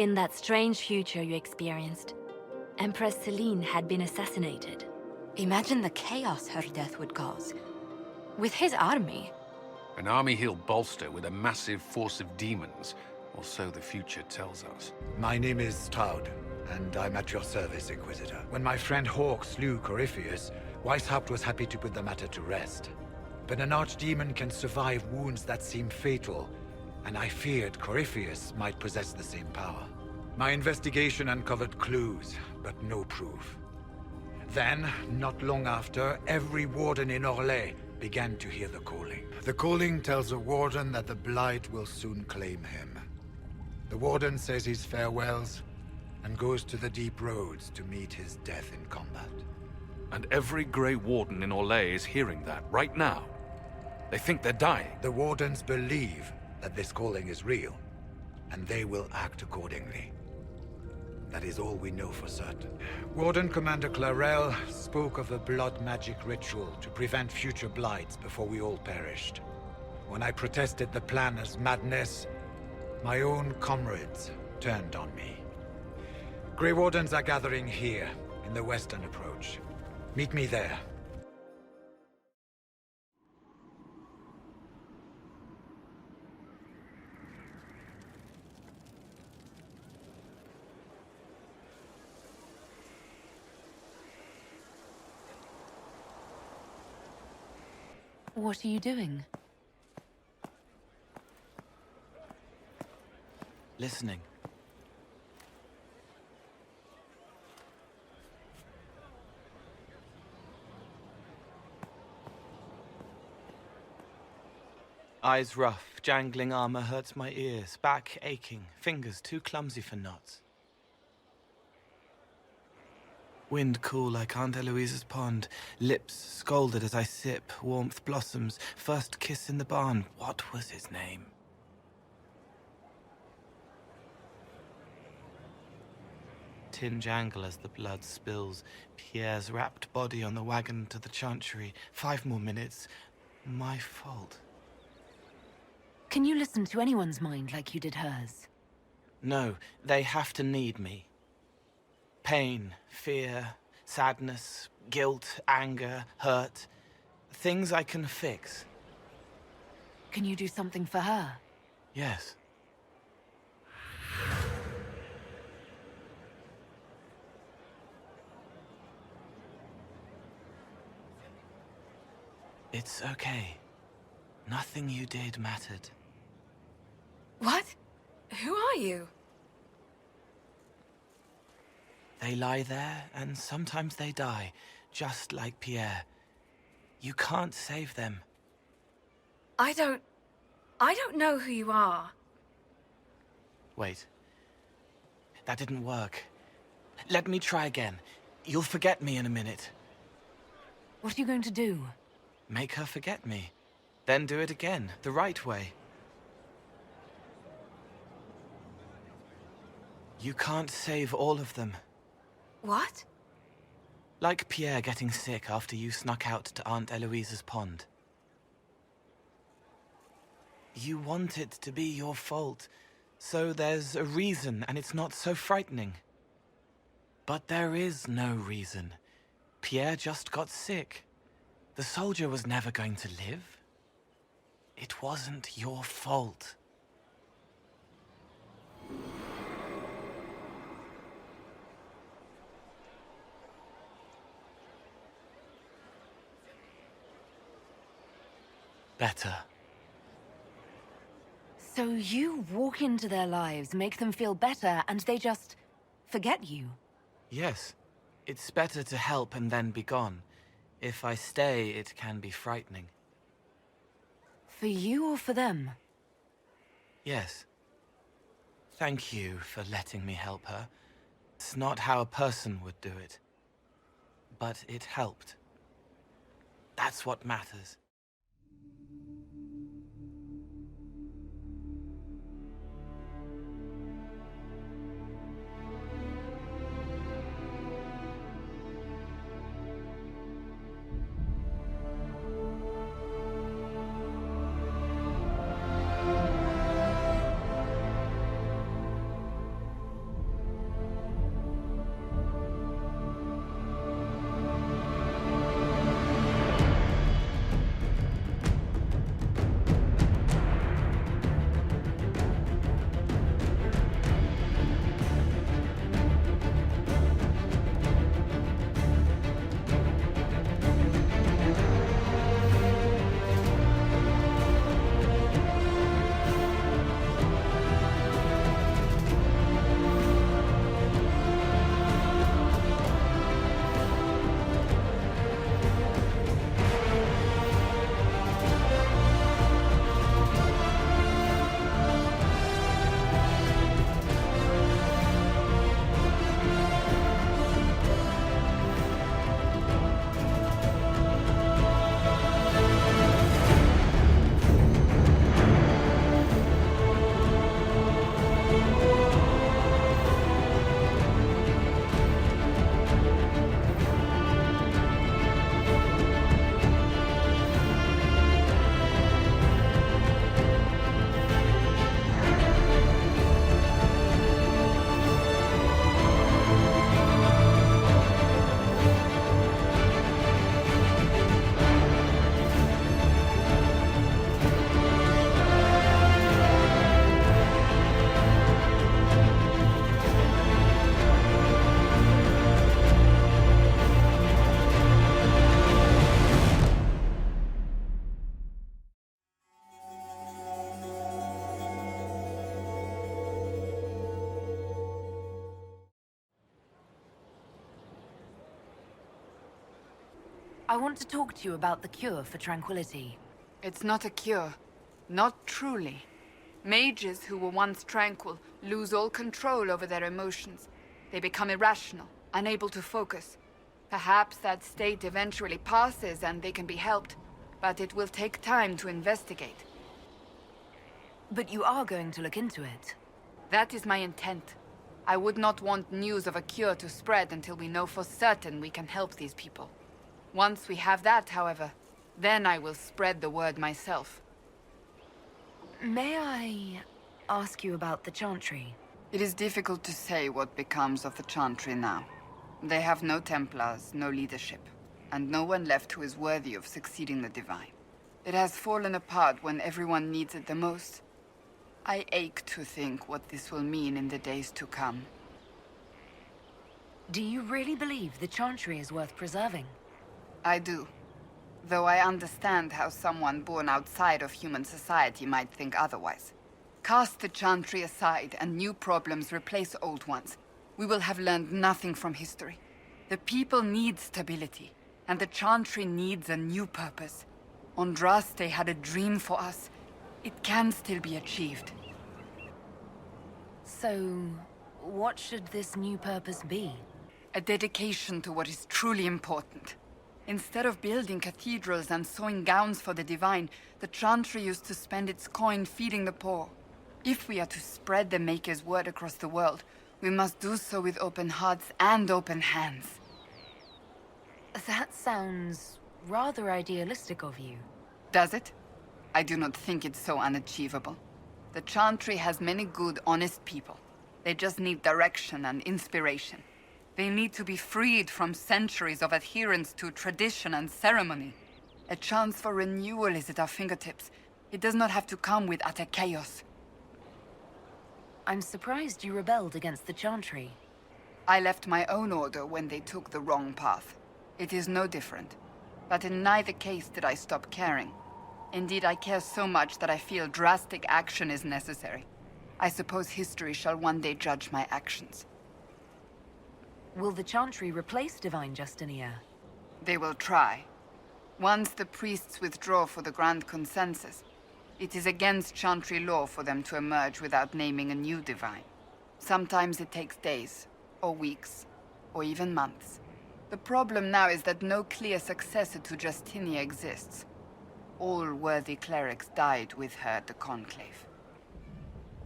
In that strange future you experienced, Empress Celine had been assassinated. Imagine the chaos her death would cause. With his army. An army he'll bolster with a massive force of demons, or so the future tells us. My name is Stroud, and I'm at your service, Inquisitor. When my friend Hawk slew Corypheus, Weishaupt was happy to put the matter to rest. But an archdemon can survive wounds that seem fatal, and I feared Corypheus might possess the same power. My investigation uncovered clues, but no proof. Then, not long after, every warden in Orlais began to hear the calling. The calling tells a warden that the Blight will soon claim him. The warden says his farewells, and goes to the deep roads to meet his death in combat. And every Grey Warden in Orlais is hearing that right now. They think they're dying. The wardens believe that this calling is real, and they will act accordingly. That is all we know for certain. Warden Commander Clarel spoke of a blood magic ritual to prevent future blights before we all perished. When I protested the plan as madness, my own comrades turned on me. Grey Wardens are gathering here, in the western approach. Meet me there. What are you doing? Listening. Eyes rough, jangling armor hurts my ears, back aching, fingers too clumsy for knots. Wind cool like Aunt Eloise's pond, lips scalded as I sip, warmth blossoms, first kiss in the barn. What was his name? Tin jangle as the blood spills, Pierre's wrapped body on the wagon to the chantry. 5 more minutes. My fault. Can you listen to anyone's mind like you did hers? No, they have to need me. Pain, fear, sadness, guilt, anger, hurt. Things I can fix. Can you do something for her? Yes. It's okay. Nothing you did mattered. What? Who are you? They lie there, and sometimes they die, just like Pierre. You can't save them. I don't know who you are. Wait. That didn't work. Let me try again. You'll forget me in a minute. What are you going to do? Make her forget me. Then do it again, the right way. You can't save all of them. What? Like Pierre getting sick after you snuck out to Aunt Eloise's pond. You want it to be your fault, so there's a reason and it's not so frightening. But there is no reason. Pierre just got sick. The soldier was never going to live. It wasn't your fault. Better. So you walk into their lives, make them feel better, and they just forget you? Yes. It's better to help and then be gone. If I stay, it can be frightening. For you or for them? Yes. Thank you for letting me help her. It's not how a person would do it. But it helped. That's what matters. I want to talk to you about the cure for tranquility. It's not a cure. Not truly. Mages who were once tranquil lose all control over their emotions. They become irrational, unable to focus. Perhaps that state eventually passes and they can be helped, but it will take time to investigate. But you are going to look into it. That is my intent. I would not want news of a cure to spread until we know for certain we can help these people. Once we have that, however, then I will spread the word myself. May I ask you about the Chantry? It is difficult to say what becomes of the Chantry now. They have no Templars, no leadership, and no one left who is worthy of succeeding the Divine. It has fallen apart when everyone needs it the most. I ache to think what this will mean in the days to come. Do you really believe the Chantry is worth preserving? I do. Though I understand how someone born outside of human society might think otherwise. Cast the Chantry aside and new problems replace old ones. We will have learned nothing from history. The people need stability, and the Chantry needs a new purpose. Andraste had a dream for us. It can still be achieved. So, what should this new purpose be? A dedication to what is truly important. Instead of building cathedrals and sewing gowns for the Divine, the Chantry used to spend its coin feeding the poor. If we are to spread the Maker's word across the world, we must do so with open hearts and open hands. That sounds rather idealistic of you. Does it? I do not think it's so unachievable. The Chantry has many good, honest people. They just need direction and inspiration. They need to be freed from centuries of adherence to tradition and ceremony. A chance for renewal is at our fingertips. It does not have to come with utter chaos. I'm surprised you rebelled against the Chantry. I left my own order when they took the wrong path. It is no different. But in neither case did I stop caring. Indeed, I care so much that I feel drastic action is necessary. I suppose history shall one day judge my actions. Will the Chantry replace Divine Justinia? They will try. Once the priests withdraw for the Grand Consensus, it is against Chantry law for them to emerge without naming a new Divine. Sometimes it takes days, or weeks, or even months. The problem now is that no clear successor to Justinia exists. All worthy clerics died with her at the Conclave.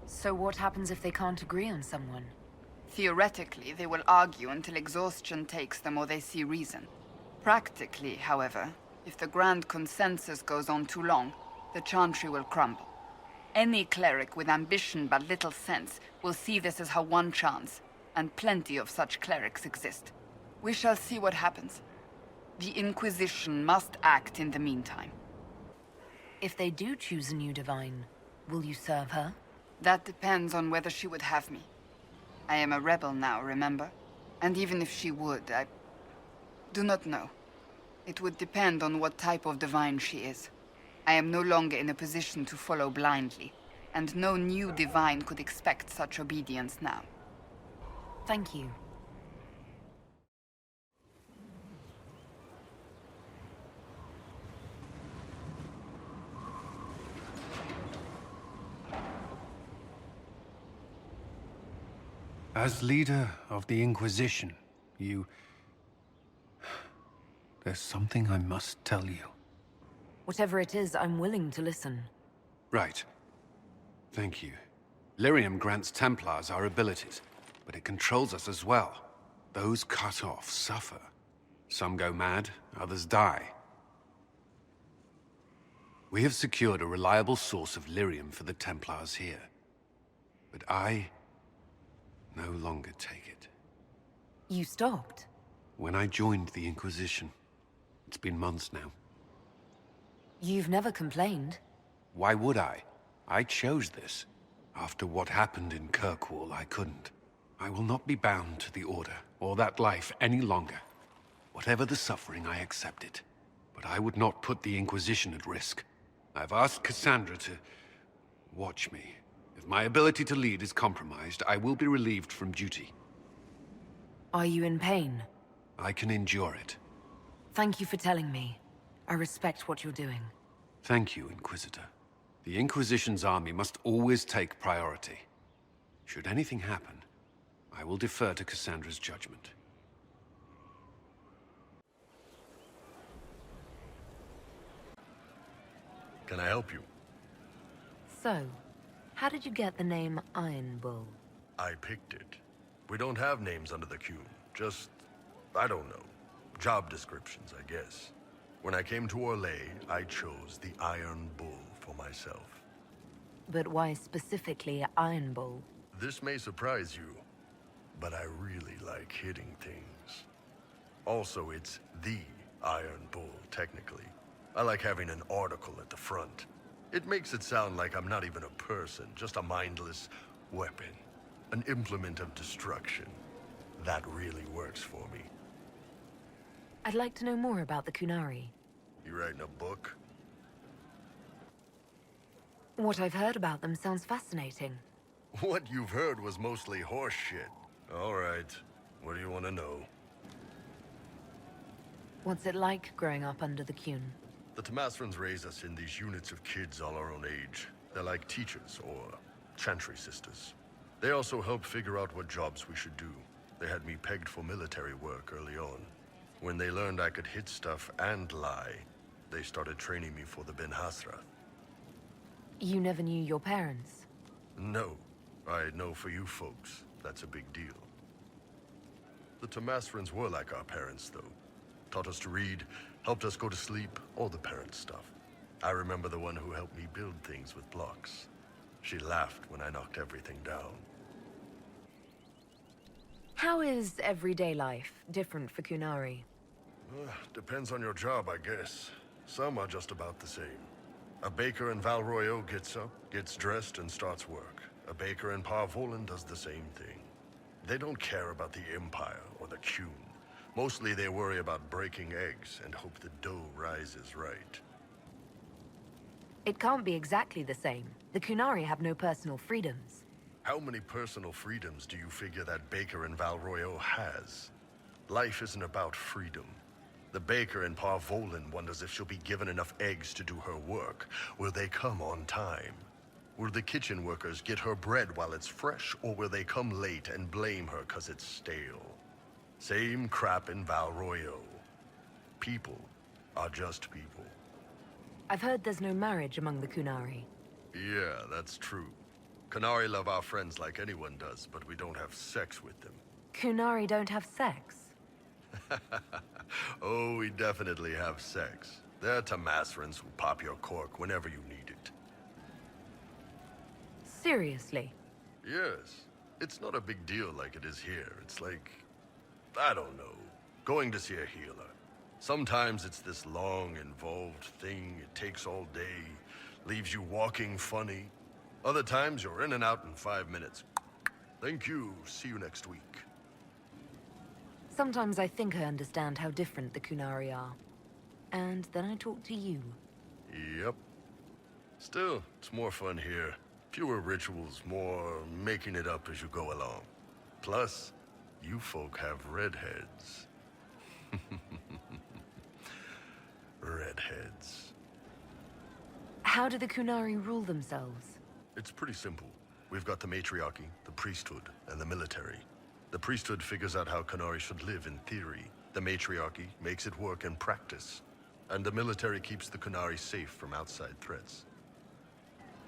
So what happens if they can't agree on someone? Theoretically, they will argue until exhaustion takes them or they see reason. Practically, however, if the Grand Consensus goes on too long, the Chantry will crumble. Any cleric with ambition but little sense will see this as her one chance, and plenty of such clerics exist. We shall see what happens. The Inquisition must act in the meantime. If they do choose a new Divine, will you serve her? That depends on whether she would have me. I am a rebel now, remember? And even if she would, I do not know. It would depend on what type of Divine she is. I am no longer in a position to follow blindly, and no new Divine could expect such obedience now. Thank you. As leader of the Inquisition, there's something I must tell you. Whatever it is, I'm willing to listen. Right. Thank you. Lyrium grants Templars our abilities, but it controls us as well. Those cut off suffer. Some go mad, others die. We have secured a reliable source of lyrium for the Templars here. But I no longer take it. You stopped? When I joined the Inquisition. It's been months now. You've never complained. Why would I? I chose this. After what happened in Kirkwall, I couldn't. I will not be bound to the Order, or that life any longer. Whatever the suffering, I accept it. But I would not put the Inquisition at risk. I've asked Cassandra to watch me. If my ability to lead is compromised, I will be relieved from duty. Are you in pain? I can endure it. Thank you for telling me. I respect what you're doing. Thank you, Inquisitor. The Inquisition's army must always take priority. Should anything happen, I will defer to Cassandra's judgment. Can I help you? So, how did you get the name Iron Bull? I picked it. We don't have names under the Cune. Just, I don't know. Job descriptions, I guess. When I came to Orlais, I chose the Iron Bull for myself. But why specifically Iron Bull? This may surprise you, but I really like hitting things. Also, it's the Iron Bull, technically. I like having an article at the front. It makes it sound like I'm not even a person, just a mindless weapon. An implement of destruction. That really works for me. I'd like to know more about the Qunari. You writing a book? What I've heard about them sounds fascinating. What you've heard was mostly horse shit. All right. What do you want to know? What's it like growing up under the Qune? The Tamasrans raise us in these units of kids all our own age. They're like teachers, or chantry sisters. They also help figure out what jobs we should do. They had me pegged for military work early on. When they learned I could hit stuff and lie, they started training me for the Ben Hasrath. You never knew your parents? No. I know for you folks, that's a big deal. The Tamasrans were like our parents, though. Taught us to read, helped us go to sleep, all the parent stuff. I remember the one who helped me build things with blocks. She laughed when I knocked everything down. How is everyday life different for Qunari? Depends on your job, I guess. Some are just about the same. A baker in Val Royeaux gets up, gets dressed, and starts work. A baker in Parvolan does the same thing. They don't care about the Empire or the Qune. Mostly they worry about breaking eggs and hope the dough rises right. It can't be exactly the same. The Qunari have no personal freedoms. How many personal freedoms do you figure that baker in Val Royeaux has? Life isn't about freedom. The baker in Parvolan wonders if she'll be given enough eggs to do her work. Will they come on time? Will the kitchen workers get her bread while it's fresh, or will they come late and blame her 'cause it's stale? Same crap in Val Royeaux. People are just people. I've heard there's no marriage among the Qunari. Yeah, that's true. Qunari love our friends like anyone does, but we don't have sex with them. Qunari don't have sex? Oh, we definitely have sex. They're Tamasrans who pop your cork whenever you need it. Seriously? Yes. It's not a big deal like it is here. It's like, I don't know, going to see a healer. Sometimes it's this long, involved thing. It takes all day, leaves you walking funny. Other times you're in and out in 5 minutes. Thank you. See you next week. Sometimes I think I understand how different the Qunari are. And then I talk to you. Yep. Still, it's more fun here. Fewer rituals, more making it up as you go along. Plus, you folk have redheads. Redheads. How do the Qunari rule themselves? It's pretty simple. We've got the matriarchy, the priesthood, and the military. The priesthood figures out how Qunari should live in theory. The matriarchy makes it work in practice. And the military keeps the Qunari safe from outside threats.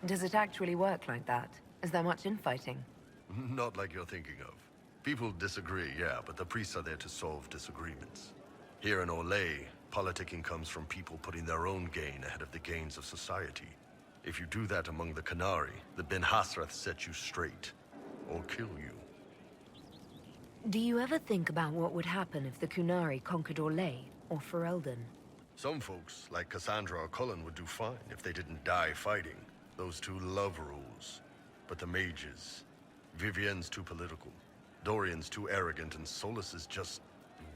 Does it actually work like that? Is there much infighting? Not like you're thinking of. People disagree, yeah, but the priests are there to solve disagreements. Here in Orlais, politicking comes from people putting their own gain ahead of the gains of society. If you do that among the Qunari, the Ben Hasrath set you straight. Or kill you. Do you ever think about what would happen if the Qunari conquered Orlais or Ferelden? Some folks, like Cassandra or Cullen, would do fine if they didn't die fighting. Those two love rules. But the mages... Vivienne's too political. Dorian's too arrogant, and Solus is just...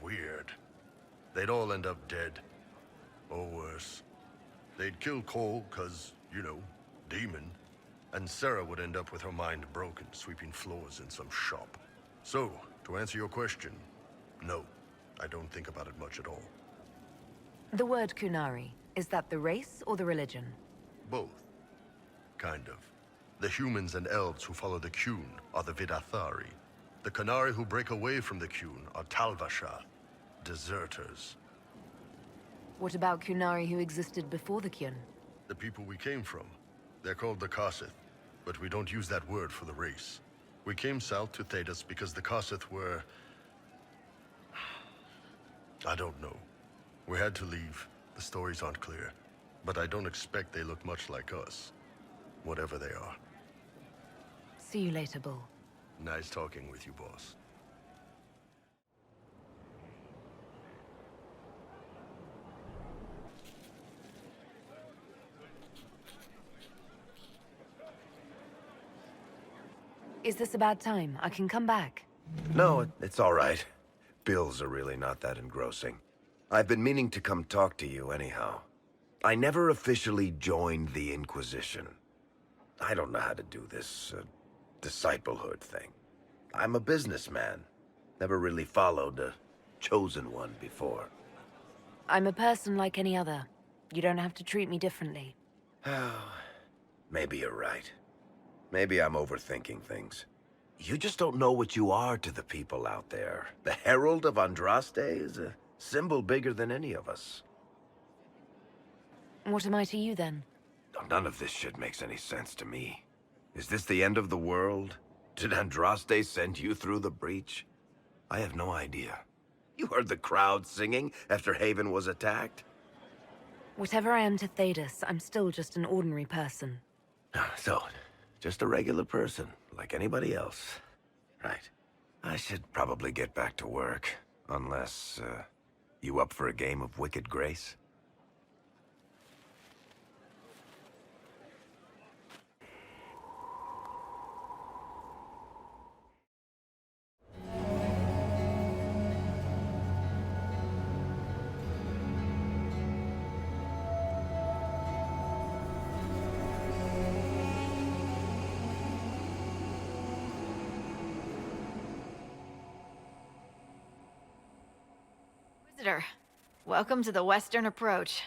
weird. They'd all end up dead. Or worse. They'd kill Cole, 'cause, you know, demon. And Sarah would end up with her mind broken, sweeping floors in some shop. So, to answer your question, no. I don't think about it much at all. The word Kunari, is that the race or the religion? Both. Kind of. The humans and elves who follow the Qun are the Vidathari. The Kunari who break away from the Qun are Talvashar, deserters. What about Kunari who existed before the Qun? The people we came from. They're called the Kasith, but we don't use that word for the race. We came south to Thedas because the Kasith were... I don't know. We had to leave. The stories aren't clear. But I don't expect they look much like us. Whatever they are. See you later, Bull. Nice talking with you, boss. Is this a bad time? I can come back. No, it's all right. Bills are really not that engrossing. I've been meaning to come talk to you anyhow. I never officially joined the Inquisition. I don't know how to do this, disciplehood thing. I'm a businessman. Never really followed a chosen one before. I'm a person like any other. You don't have to treat me differently. Maybe you're right. Maybe I'm overthinking things. You just don't know what you are to the people out there. The Herald of Andraste is a symbol bigger than any of us. What am I to you, then? None of this shit makes any sense to me. Is this the end of the world? Did Andraste send you through the breach? I have no idea. You heard the crowd singing after Haven was attacked? Whatever I am to Thedas, I'm still just an ordinary person. So, just a regular person, like anybody else. Right. I should probably get back to work. Unless, you up for a game of Wicked Grace? Inquisitor, welcome to the Western Approach.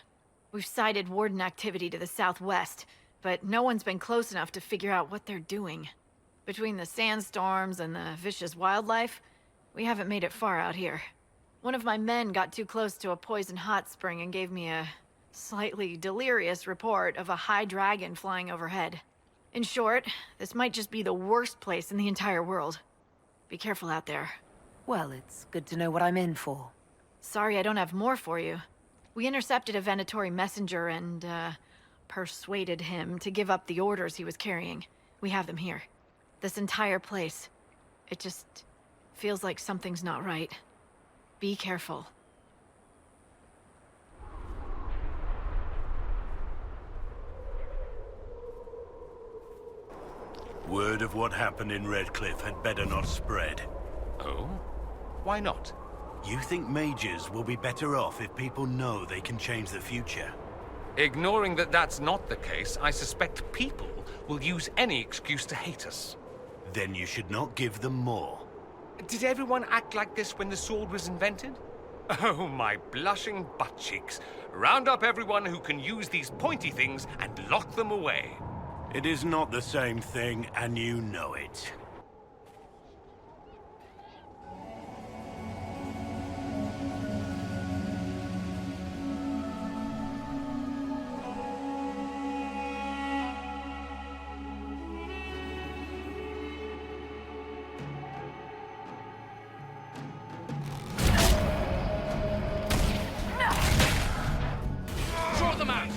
We've sighted Warden activity to the southwest, but no one's been close enough to figure out what they're doing. Between the sandstorms and the vicious wildlife, we haven't made it far out here. One of my men got too close to a poison hot spring and gave me a slightly delirious report of a high dragon flying overhead. In short, this might just be the worst place in the entire world. Be careful out there. Well, it's good to know what I'm in for. Sorry I don't have more for you. We intercepted a Venatori messenger and, persuaded him to give up the orders he was carrying. We have them here. This entire place. It just feels like something's not right. Be careful. Word of what happened in Redcliffe had better not spread. Oh? Why not? You think mages will be better off if people know they can change the future? Ignoring that that's not the case, I suspect people will use any excuse to hate us. Then you should not give them more. Did everyone act like this when the sword was invented? Oh, my blushing butt cheeks. Round up everyone who can use these pointy things and lock them away. It is not the same thing, and you know it. Draw them out!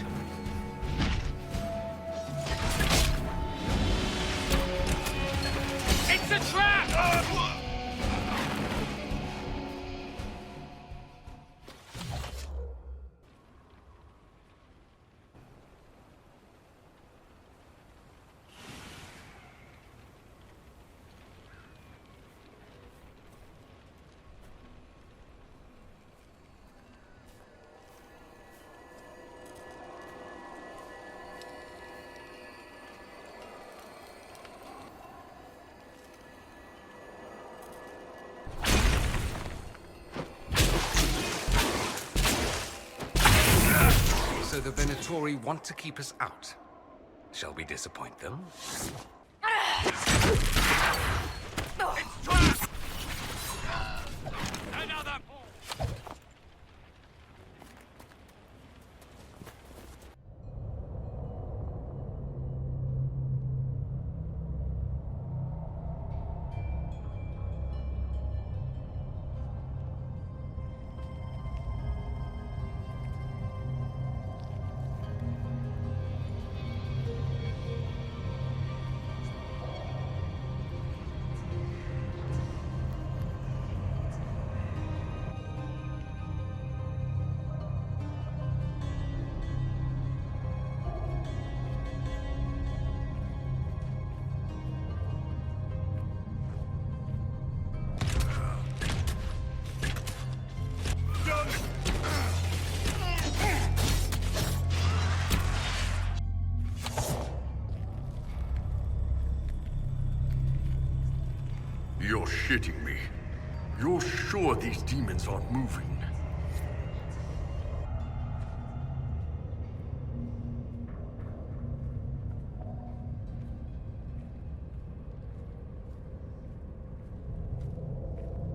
It's a trap! the Venatori want to keep us out. Shall we disappoint them? Another ball! You're shitting me. You're sure these demons aren't moving?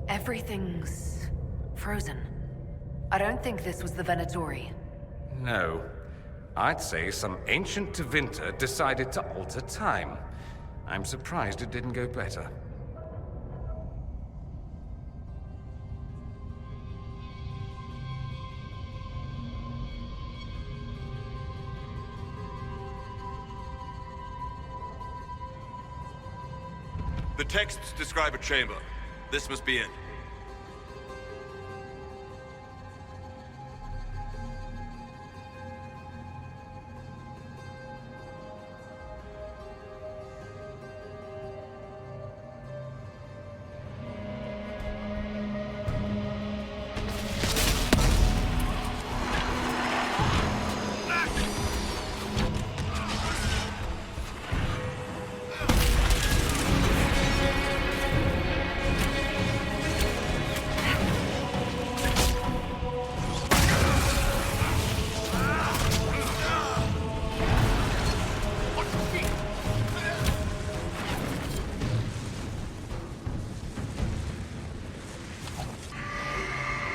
Everything's frozen. I don't think this was the Venatori. No. I'd say some ancient Tevinter decided to alter time. I'm surprised it didn't go better. The texts describe a chamber. This must be it.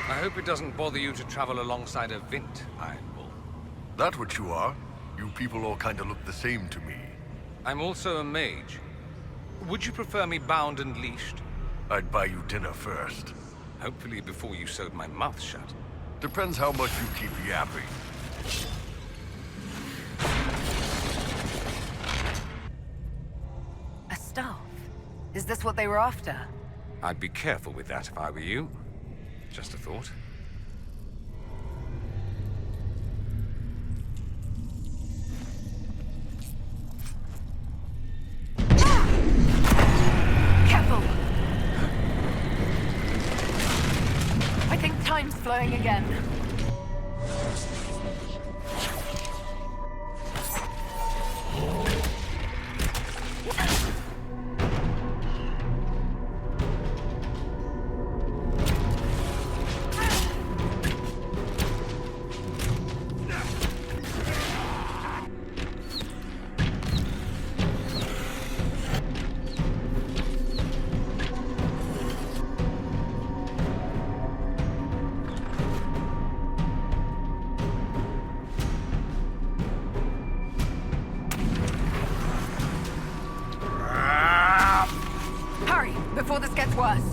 I hope it doesn't bother you to travel alongside a Vint, Iron Bull. That what you are? You people all kinda look the same to me. I'm also a mage. Would you prefer me bound and leashed? I'd buy you dinner first. Hopefully before you sewed my mouth shut. Depends how much you keep yapping. A staff? Is this what they were after? I'd be careful with that if I were you. Just a thought. Careful! I think time's flowing again. Before this gets worse.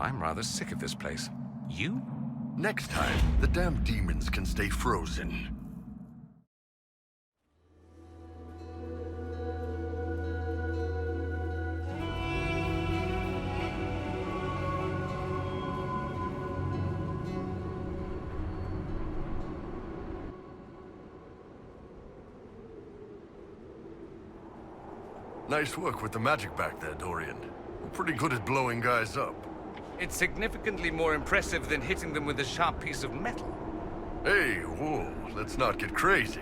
I'm rather sick of this place. You? Next time, the damn demons can stay frozen. Nice work with the magic back there, Dorian. You're pretty good at blowing guys up. It's significantly more impressive than hitting them with a sharp piece of metal. Hey, whoa, let's not get crazy.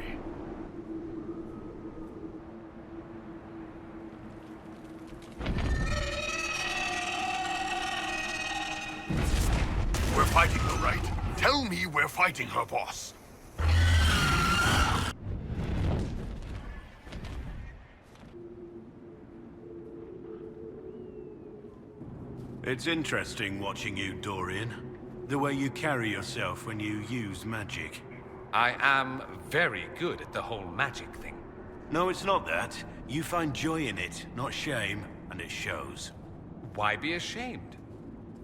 We're fighting her, right? Tell me we're fighting her, boss. It's interesting watching you, Dorian. The way you carry yourself when you use magic. I am very good at the whole magic thing. No, it's not that. You find joy in it, not shame, and it shows. Why be ashamed?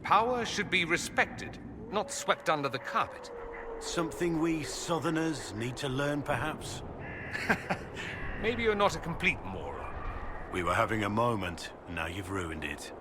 Power should be respected, not swept under the carpet. Something we Southerners need to learn, perhaps? Maybe you're not a complete moron. We were having a moment, and now you've ruined it.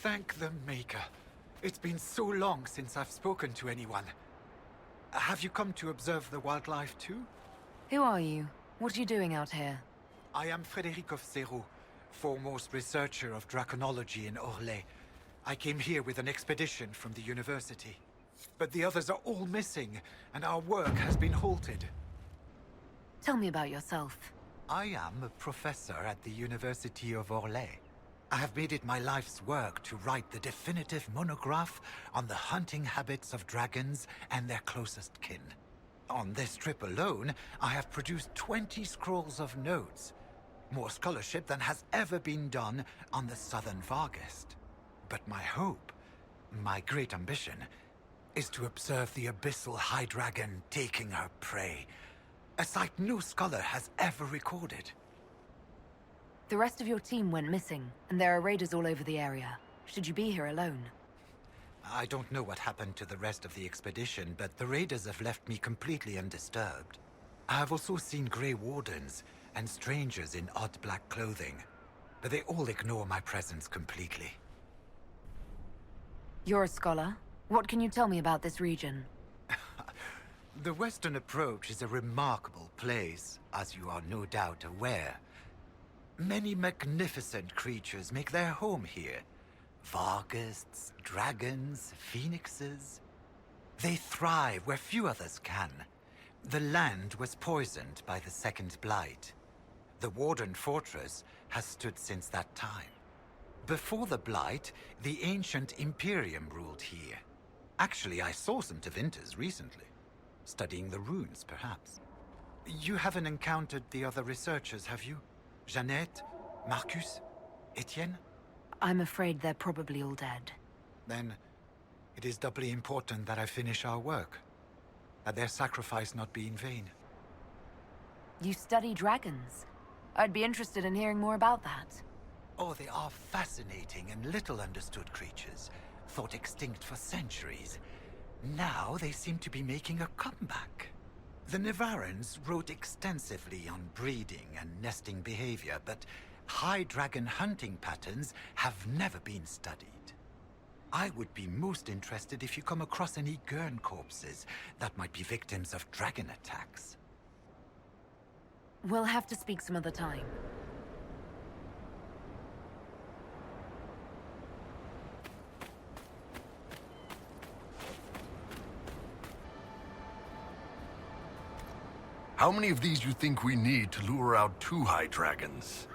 Thank the Maker. It's been so long since I've spoken to anyone. Have you come to observe the wildlife too? Who are you? What are you doing out here? I am Frédéric of Serrault, foremost researcher of draconology in Orlais. I came here with an expedition from the university. But the others are all missing, and our work has been halted. Tell me about yourself. I am a professor at the University of Orlais. I have made it my life's work to write the definitive monograph on the hunting habits of dragons and their closest kin. On this trip alone, I have produced 20 scrolls of notes. More scholarship than has ever been done on the Southern Vargest. But my hope, my great ambition, is to observe the abyssal high dragon taking her prey. A sight no scholar has ever recorded. The rest of your team went missing, and there are raiders all over the area. Should you be here alone? I don't know what happened to the rest of the expedition, but the raiders have left me completely undisturbed. I have also seen Grey Wardens and strangers in odd black clothing, but they all ignore my presence completely. You're a scholar. What can you tell me about this region? The Western Approach is a remarkable place, as you are no doubt aware. Many magnificent creatures make their home here. Vargests, dragons, phoenixes. They thrive where few others can. The land was poisoned by the Second Blight. The Warden Fortress has stood since that time. Before the Blight, the ancient Imperium ruled here. Actually, I saw some Tevinters recently. Studying the runes, perhaps. You haven't encountered the other researchers, have you? Jeannette? Marcus? Etienne? I'm afraid they're probably all dead. Then, it is doubly important that I finish our work. That their sacrifice not be in vain. You study dragons? I'd be interested in hearing more about that. Oh, they are fascinating and little understood creatures, thought extinct for centuries. Now they seem to be making a comeback. The Nevarrans wrote extensively on breeding and nesting behavior, but high dragon hunting patterns have never been studied. I would be most interested if you come across any Gurn corpses that might be victims of dragon attacks. We'll have to speak some other time. How many of these you think we need to lure out 2 high dragons?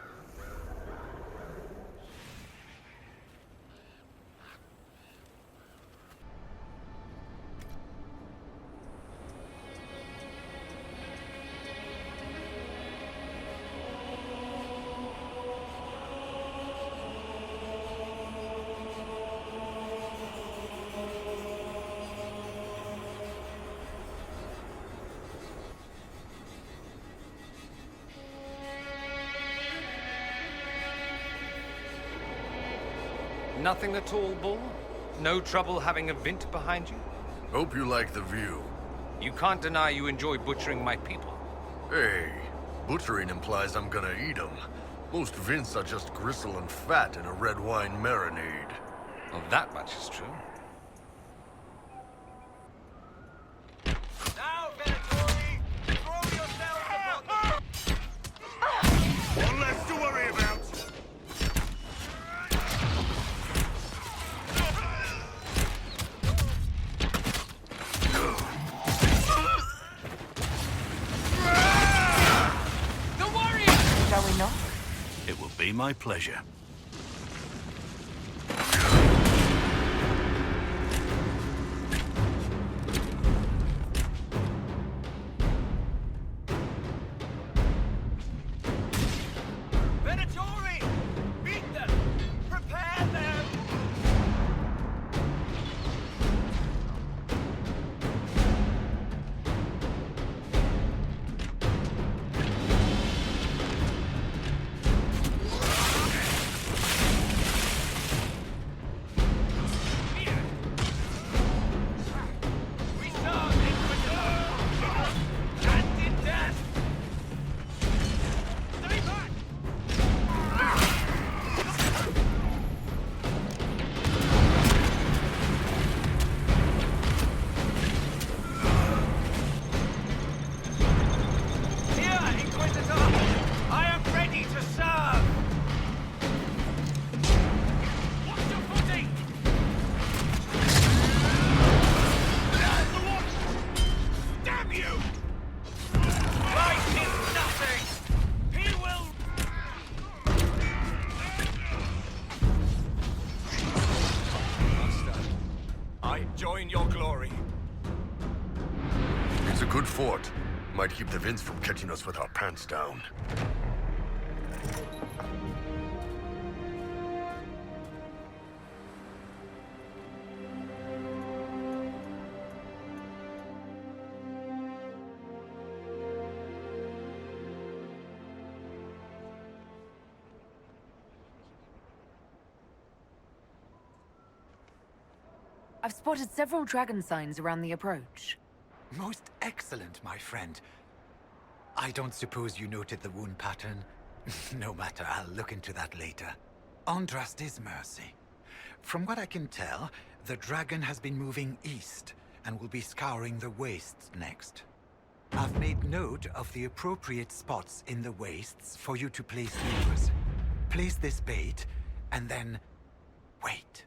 Nothing at all, Bull? No trouble having a Vint behind you? Hope you like the view. You can't deny you enjoy butchering my people. Hey, butchering implies I'm gonna eat them. Most Vints are just gristle and fat in a red wine marinade. Well, that much is true. Now, Venatori! Throw yourself upon the... One less to worry about! It will be my pleasure. Venatori! Beat them! Prepare them! Join your glory. It's a good fort. Might keep the Vints from catching us with our pants down. I've spotted several dragon signs around the approach. Most excellent, my friend. I don't suppose you noted the wound pattern? No matter, I'll look into that later. Andrast is mercy. From what I can tell, the dragon has been moving east and will be scouring the wastes next. I've made note of the appropriate spots in the wastes for you to place lures. Place this bait, and then wait.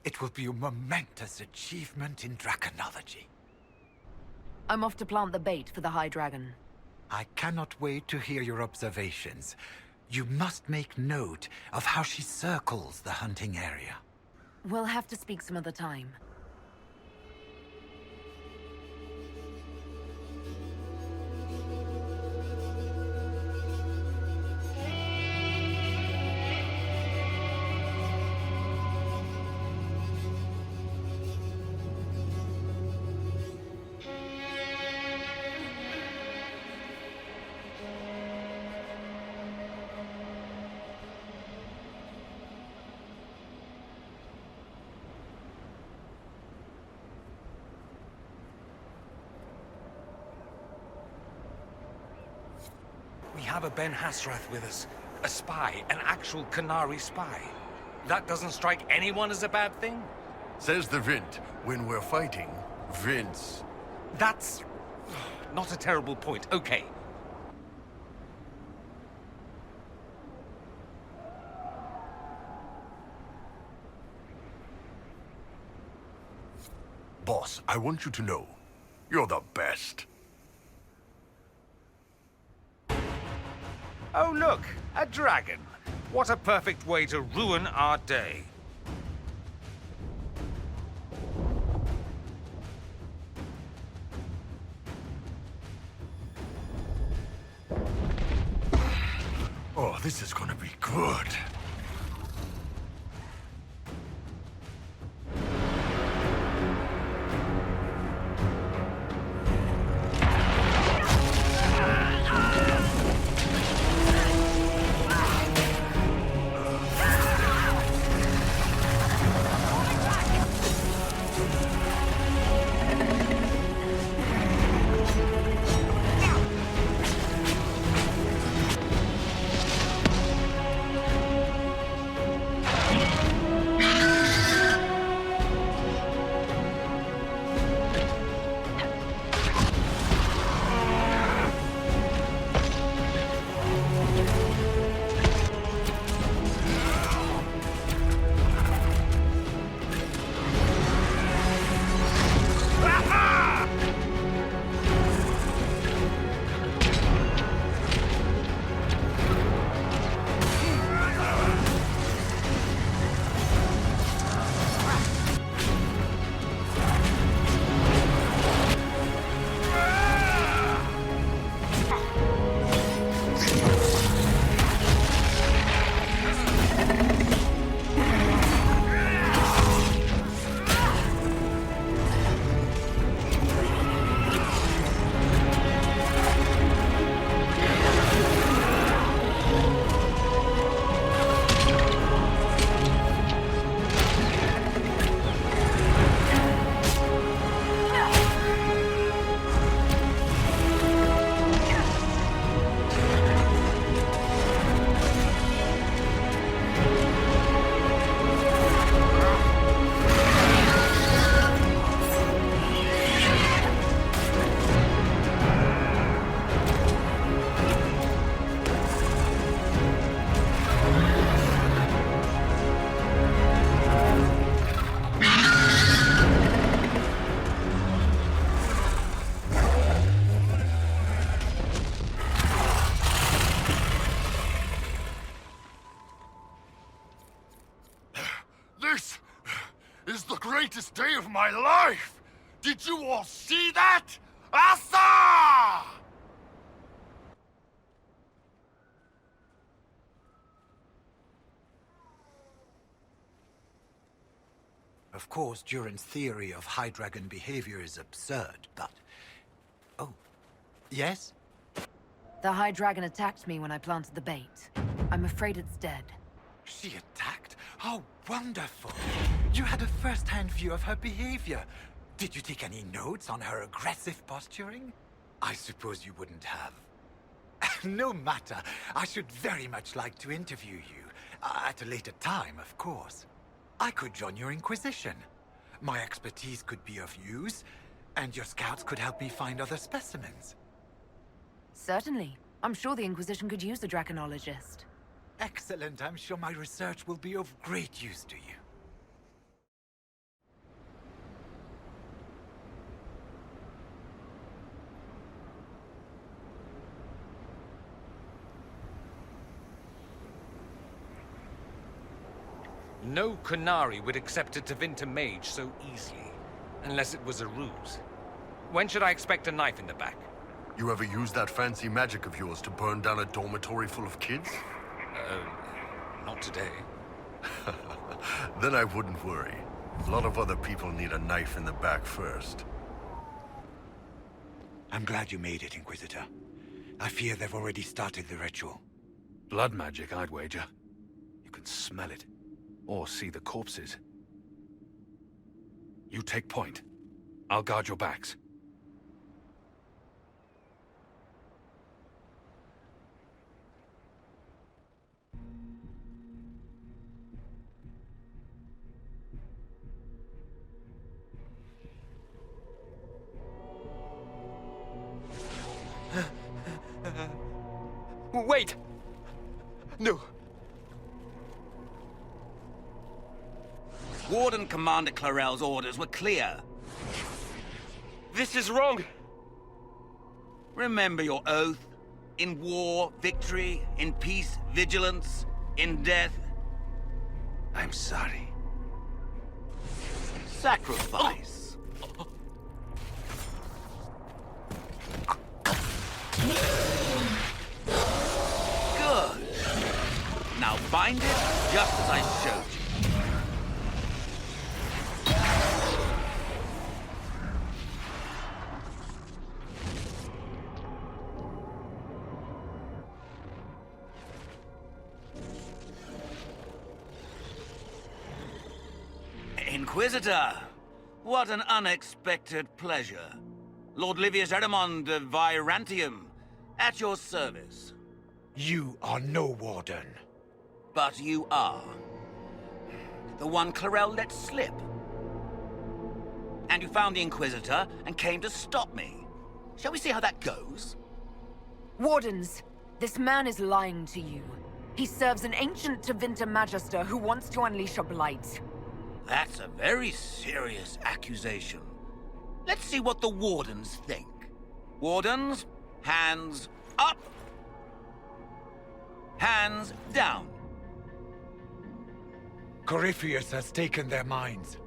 It will be a momentous achievement in draconology. I'm off to plant the bait for the High Dragon. I cannot wait to hear your observations. You must make note of how she circles the hunting area. We'll have to speak some other time. We have a Ben Hasrath with us. A spy, an actual Qunari spy. That doesn't strike anyone as a bad thing? Says the Vint, when we're fighting, Vints. That's not a terrible point. Okay. Boss, I want you to know, you're the best. Oh look, a dragon. What a perfect way to ruin our day. Oh, this is gonna be good. This is the greatest day of my life! Did you all see that? Asa! Of course, Duran's theory of High Dragon behavior is absurd, but... Oh. Yes? The High Dragon attacked me when I planted the bait. I'm afraid it's dead. She attacked? How wonderful! You had a first-hand view of her behavior. Did you take any notes on her aggressive posturing? I suppose you wouldn't have. No matter. I should very much like to interview you. At a later time, of course. I could join your Inquisition. My expertise could be of use, and your scouts could help me find other specimens. Certainly. I'm sure the Inquisition could use a draconologist. Excellent. I'm sure my research will be of great use to you. No Kunari would accept a Tevinter mage so easily, unless it was a ruse. When should I expect a knife in the back? You ever use that fancy magic of yours to burn down a dormitory full of kids? Not today. Then I wouldn't worry. A lot of other people need a knife in the back first. I'm glad you made it, Inquisitor. I fear they've already started the ritual. Blood magic, I'd wager. You can smell it. Or see the corpses. You take point. I'll guard your backs. Wait! No. Warden Commander Clarel's orders were clear. This is wrong! Remember your oath? In war, victory. In peace, vigilance. In death, I'm sorry. sacrifice. Good. Now bind it just as I showed you. Inquisitor! What an unexpected pleasure. Lord Livius Erimond of Virantium, at your service. You are no warden. But you are. The one Clarel let slip. And you found the Inquisitor and came to stop me. Shall we see how that goes? Wardens, this man is lying to you. He serves an ancient Tevinter Magister who wants to unleash a blight. That's a very serious accusation. Let's see what the Wardens think. Wardens, hands up. Hands down. Corypheus has taken their minds.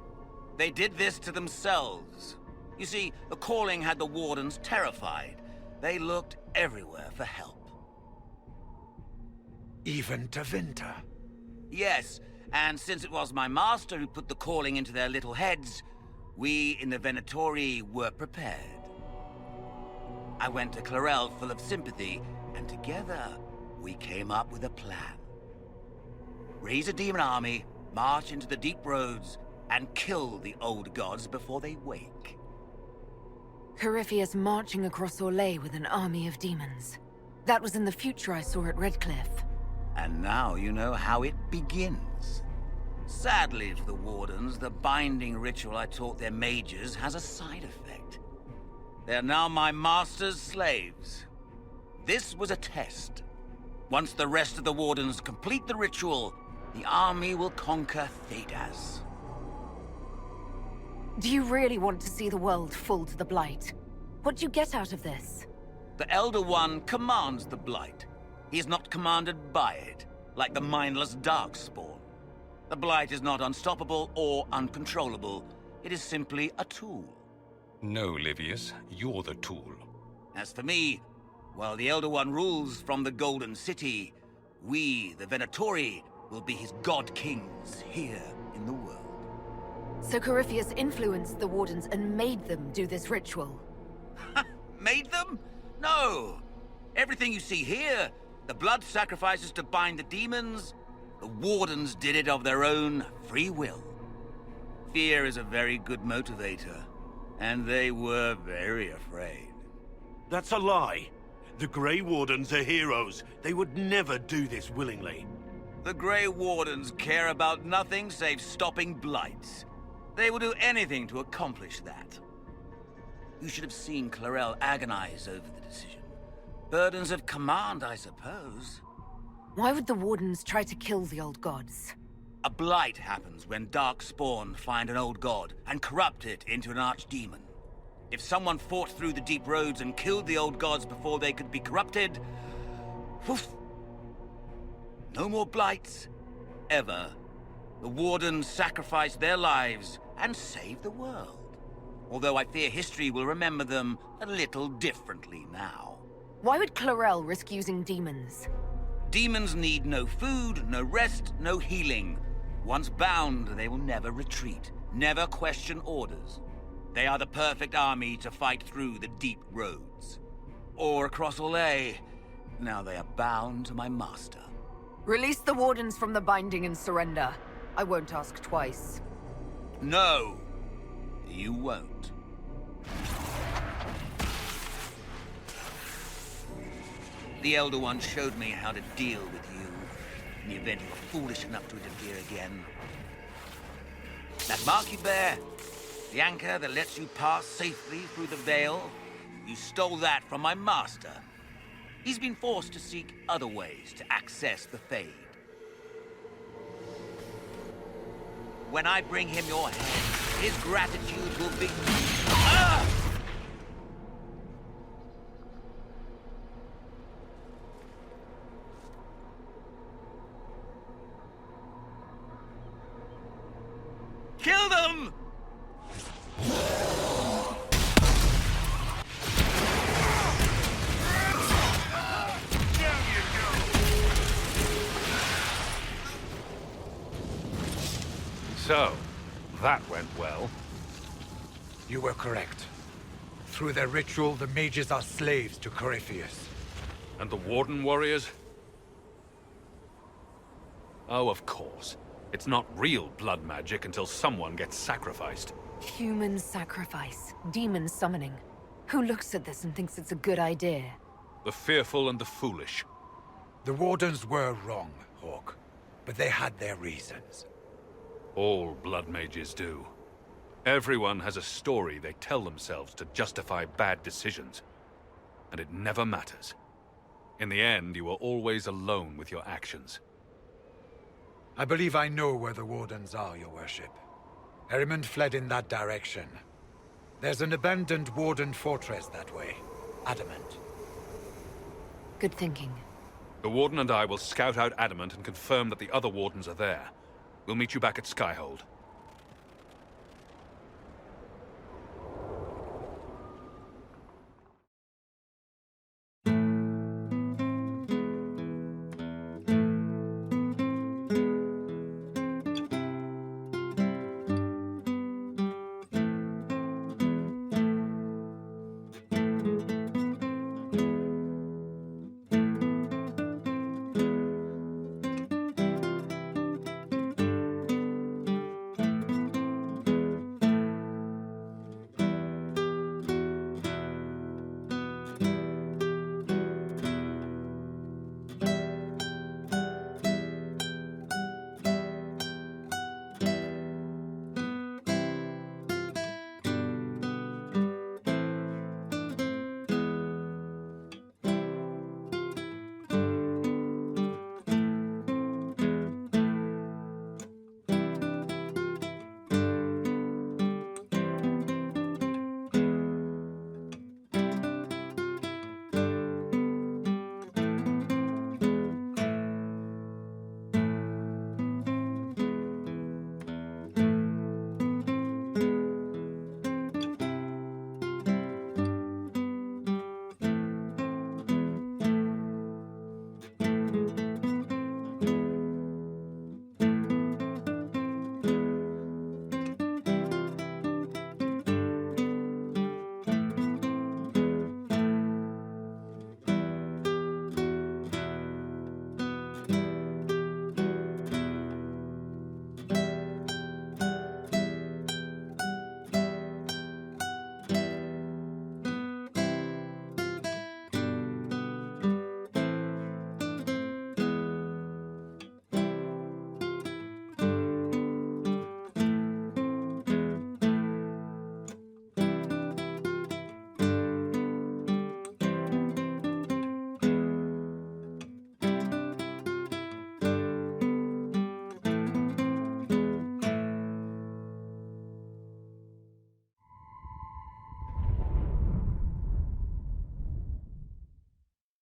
They did this to themselves. You see, the calling had the Wardens terrified. They looked everywhere for help. Even Tevinter? Yes, and since it was my master who put the calling into their little heads, we in the Venatori were prepared. I went to Clarel full of sympathy, and together we came up with a plan. Raise a demon army, march into the deep roads, and kill the old gods before they wake. Corypheus marching across Orlais with an army of demons. That was in the future I saw at Redcliffe. And now you know how it begins. Sadly for the Wardens, the binding ritual I taught their mages has a side effect. They're now my master's slaves. This was a test. Once the rest of the Wardens complete the ritual, the army will conquer Thedas. Do you really want to see the world fall to the Blight? What do you get out of this? The Elder One commands the Blight. He is not commanded by it, like the mindless Darkspawn. The Blight is not unstoppable or uncontrollable. It is simply a tool. No, Livius, you're the tool. As for me, while the Elder One rules from the Golden City, we, the Venatori, will be his god kings here in the world. So Corypheus influenced the Wardens and made them do this ritual? Made them? No! Everything you see here, the blood sacrifices to bind the demons, the Wardens did it of their own free will. Fear is a very good motivator, and they were very afraid. That's a lie. The Grey Wardens are heroes. They would never do this willingly. The Grey Wardens care about nothing save stopping blights. They will do anything to accomplish that. You should have seen Clarel agonize over the decision. Burdens of command, I suppose. Why would the Wardens try to kill the old gods? A blight happens when Darkspawn find an old god and corrupt it into an archdemon. If someone fought through the deep roads and killed the old gods before they could be corrupted, woof, no more blights, ever. The Wardens sacrificed their lives and saved the world. Although I fear history will remember them a little differently now. Why would Clarel risk using demons? Demons need no food, no rest, no healing. Once bound, they will never retreat, never question orders. They are the perfect army to fight through the deep roads. Or across Orlais. Now they are bound to my master. Release the Wardens from the binding and surrender. I won't ask twice. No, you won't. The Elder One showed me how to deal with you in the event you were foolish enough to interfere again. That mark you bear, the anchor that lets you pass safely through the veil, you stole that from my master. He's been forced to seek other ways to access the Fade. When I bring him your head, his gratitude will be... Ah! So, that went well. You were correct. Through their ritual, the mages are slaves to Corypheus. And the Warden warriors? Oh, of course. It's not real blood magic until someone gets sacrificed. Human sacrifice. Demon summoning. Who looks at this and thinks it's a good idea? The fearful and the foolish. The Wardens were wrong, Hawk. But they had their reasons. All blood mages do. Everyone has a story they tell themselves to justify bad decisions. And it never matters. In the end, you are always alone with your actions. I believe I know where the Wardens are, Your Worship. Erimond fled in that direction. There's an abandoned Warden fortress that way. Adamant. Good thinking. The Warden and I will scout out Adamant and confirm that the other Wardens are there. We'll meet you back at Skyhold.